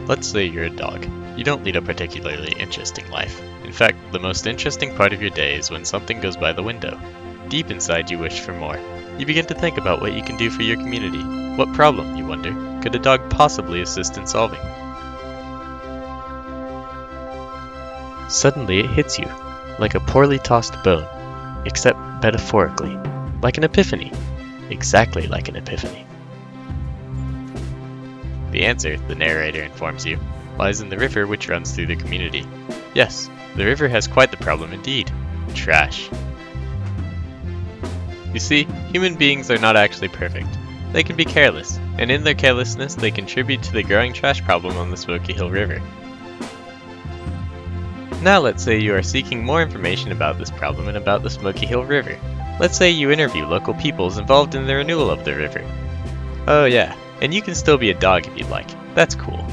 Let's say you're a dog. You don't lead a particularly interesting life. In fact, the most interesting part of your day is when something goes by the window. Deep inside you wish for more. You begin to think about what you can do for your community. What problem, you wonder, could a dog possibly assist in solving? Suddenly it hits you, like a poorly tossed bone, except metaphorically, like an epiphany. Exactly like an epiphany. The answer, the narrator informs you, lies in the river which runs through the community. Yes, the river has quite the problem indeed. Trash. You see, human beings are not actually perfect. They can be careless, and in their carelessness they contribute to the growing trash problem on the Smoky Hill River. Now let's say you are seeking more information about this problem and about the Smoky Hill River. Let's say you interview local peoples involved in the renewal of the river. Oh yeah, and you can still be a dog if you'd like. That's cool.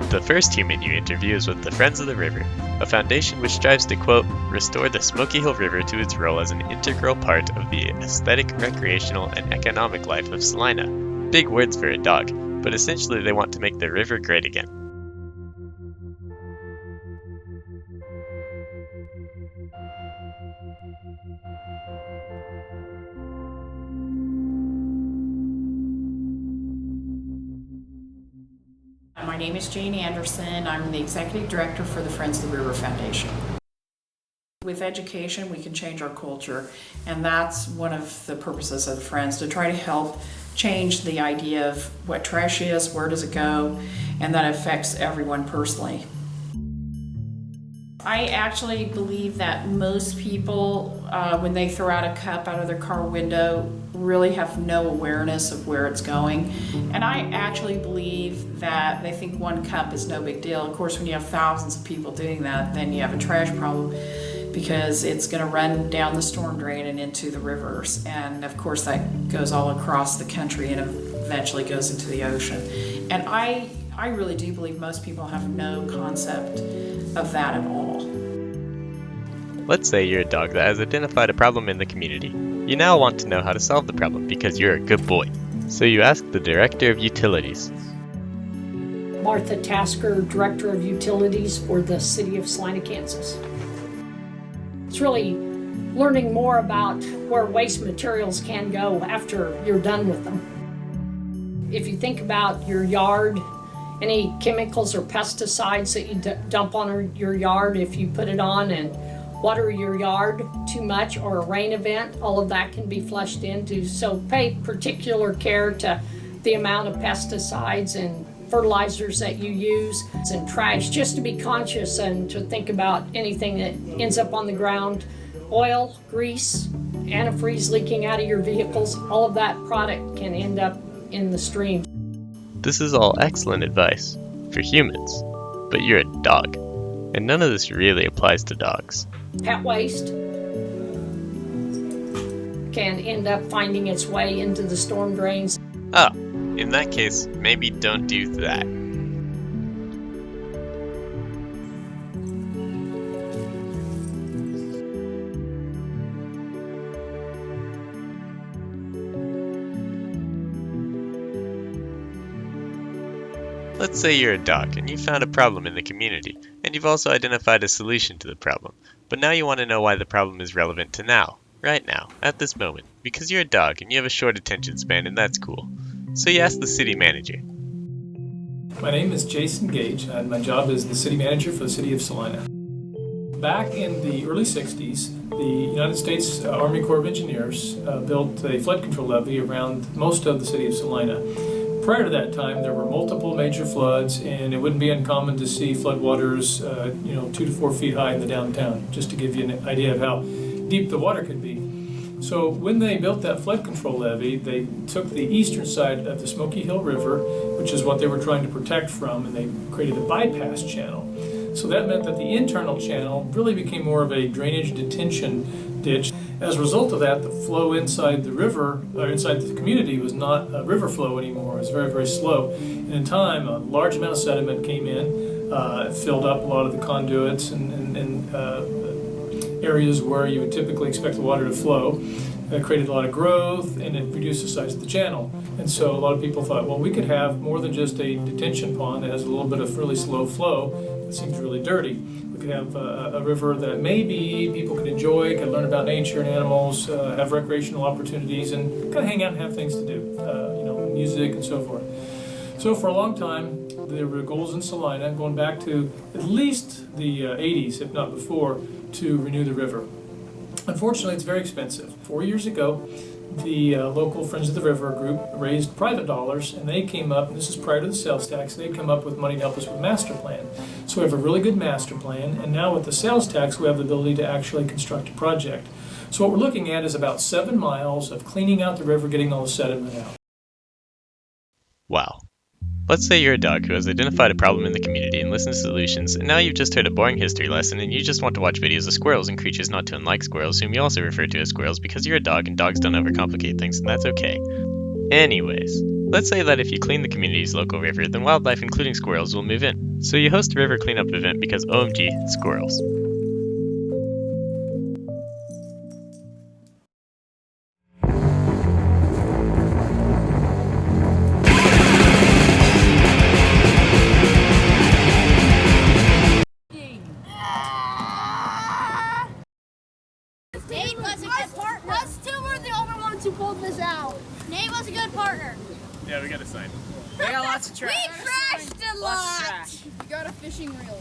The first human you interview is with the Friends of the River, a foundation which strives to, quote, restore the Smoky Hill River to its role as an integral part of the aesthetic, recreational, and economic life of Salina. Big words for a dog, but essentially they want to make the river great again. My name is Jane Anderson. I'm the Executive Director for the Friends of the River Foundation. With education, we can change our culture, and that's one of the purposes of the Friends, to try to help change the idea of what trash is, where does it go, and that affects everyone personally. I actually believe that most people, when they throw out a cup out of their car window, really have no awareness of where it's going. And I actually believe that they think one cup is no big deal. Of course, when you have thousands of people doing that, then you have a trash problem, because it's going to run down the storm drain and into the rivers. And of course, that goes all across the country and eventually goes into the ocean. And I really do believe most people have no concept of that at all. Let's say you're a dog that has identified a problem in the community. You now want to know how to solve the problem because you're a good boy. So you ask the Director of Utilities. Martha Tasker, Director of Utilities for the City of Salina, Kansas. It's really learning more about where waste materials can go after you're done with them. If you think about your yard, any chemicals or pesticides that you dump on your yard, if you put it on and water your yard too much, or a rain event, all of that can be flushed into. So pay particular care to the amount of pesticides and fertilizers that you use and trash, just to be conscious and to think about anything that ends up on the ground. Oil, grease, antifreeze leaking out of your vehicles, all of that product can end up in the stream. This is all excellent advice for humans, but you're a dog, and none of this really applies to dogs. Pet waste can end up finding its way into the storm drains. Oh, in that case, maybe don't do that. Let's say you're a dog and you found a problem in the community, and you've also identified a solution to the problem. But now you want to know why the problem is relevant to now, right now, at this moment, because you're a dog and you have a short attention span, and that's cool. So you ask the city manager. My name is Jason Gage, and my job is the city manager for the city of Salina. Back in the early 60s, the United States Army Corps of Engineers built a flood control levee around most of the city of Salina. Prior to that time, there were multiple major floods, and it wouldn't be uncommon to see floodwaters 2 to 4 feet high in the downtown, just to give you an idea of how deep the water could be. So when they built that flood control levee, they took the eastern side of the Smoky Hill River, which is what they were trying to protect from, and they created a bypass channel. So that meant that the internal channel really became more of a drainage detention ditch. As a result of that, the flow inside the river, or inside the community, was not a river flow anymore. It was very, very slow. And in time, a large amount of sediment came in, filled up a lot of the conduits, and areas where you would typically expect the water to flow. It created a lot of growth, and it reduced the size of the channel. And so a lot of people thought, well, we could have more than just a detention pond that has a little bit of really slow flow. It seems really dirty. We could have a river that maybe people could enjoy, could learn about nature and animals, have recreational opportunities, and kind of hang out and have things to do, music and so forth. So for a long time, there were goals in Salina, going back to at least the 80s, if not before, to renew the river. Unfortunately, it's very expensive. 4 years ago, the local Friends of the River group raised private dollars, and they came up, and this is prior to the sales tax, they'd come up with money to help us with master plan. So we have a really good master plan, and now with the sales tax, we have the ability to actually construct a project. So what we're looking at is about 7 miles of cleaning out the river, getting all the sediment out. Wow. Let's say you're a dog who has identified a problem in the community and listened to solutions, and now you've just heard a boring history lesson and you just want to watch videos of squirrels and creatures not too unlike squirrels, whom you also refer to as squirrels because you're a dog and dogs don't overcomplicate things, and that's okay. Anyways, let's say that if you clean the community's local river, then wildlife, including squirrels, will move in. So you host a river cleanup event because OMG, squirrels. Nate was a good partner. Us two were the only ones who pulled this out. Nate was a good partner. Yeah, we got a sign. We got lots of trash. We crashed a lot. We got a fishing reel.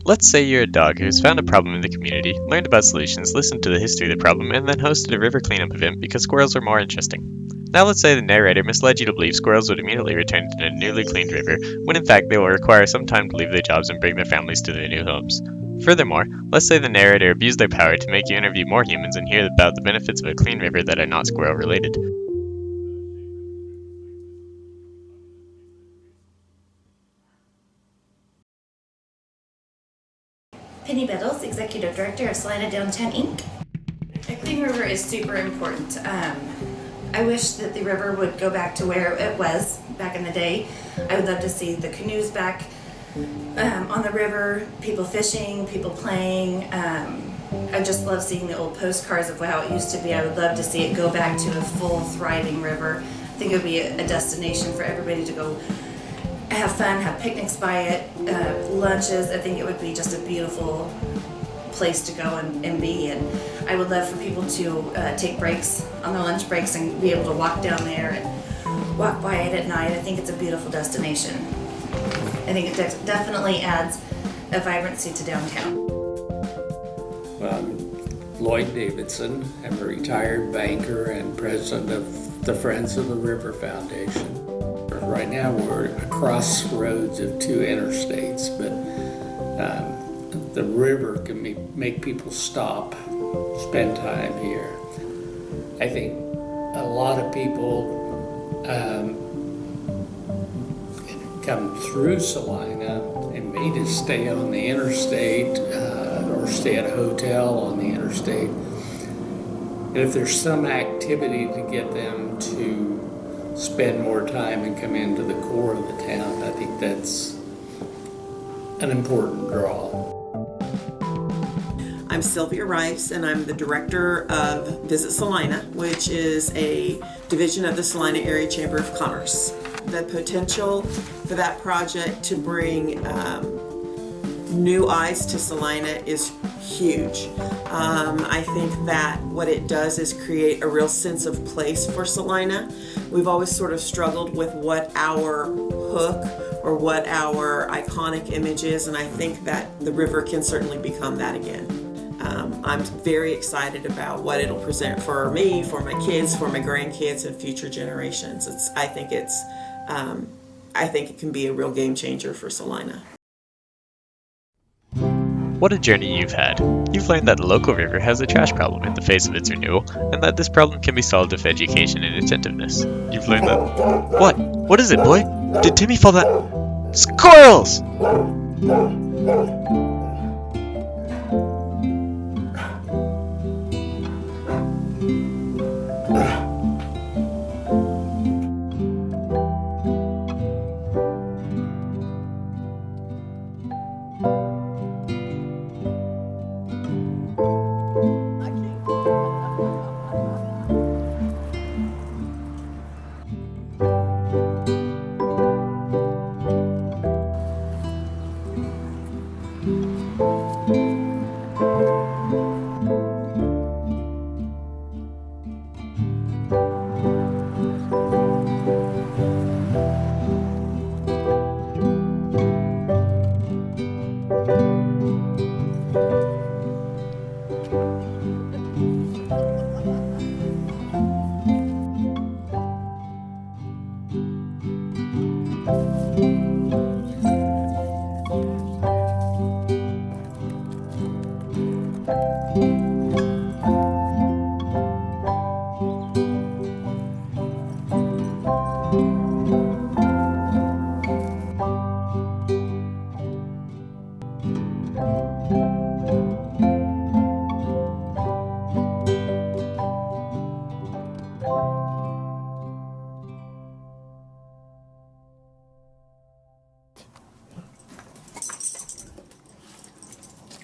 Let's say you're a dog who's found a problem in the community, learned about solutions, listened to the history of the problem, and then hosted a river cleanup event because squirrels are more interesting. Now let's say the narrator misled you to believe squirrels would immediately return to a newly cleaned river, when in fact they will require some time to leave their jobs and bring their families to their new homes. Furthermore, let's say the narrator abused their power to make you interview more humans and hear about the benefits of a clean river that are not squirrel related. Penny Bettles, Executive Director of Salina Downtown Inc. A clean river is super important. I wish that the river would go back to where it was back in the day. I would love to see the canoes back on the river, people fishing, people playing. I just love seeing the old postcards of how it used to be. I would love to see it go back to a full, thriving river. I think it would be a destination for everybody to go have fun, have picnics by it, lunches. I think it would be just a beautiful place to go and be. And I would love for people to take breaks on their lunch breaks and be able to walk down there and walk by it at night. I think it's a beautiful destination. I think it definitely adds a vibrancy to downtown. Lloyd Davidson. I'm a retired banker and president of the Friends of the River Foundation. Right now we're at a crossroads of two interstates, but the river can make people stop, spend time here. I think a lot of people come through Salina and may just stay on the interstate or stay at a hotel on the interstate. And if there's some activity to get them to spend more time and come into the core of the town, I think that's an important draw. I'm Silvia Rice, and I'm the director of Visit Salina, which is a division of the Salina Area Chamber of Commerce. The potential for that project to bring new eyes to Salina is huge. I think that what it does is create a real sense of place for Salina. We've always sort of struggled with what our hook or what our iconic image is, and I think that the river can certainly become that again. I'm very excited about what it'll present for me, for my kids, for my grandkids, and future generations. I think it can be a real game changer for Salina. What a journey you've had. You've learned that the local river has a trash problem in the face of its renewal, and that this problem can be solved with education and attentiveness. You've learned that... What? What is it, boy? Did Timmy fall down? Squirrels!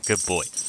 Good boy.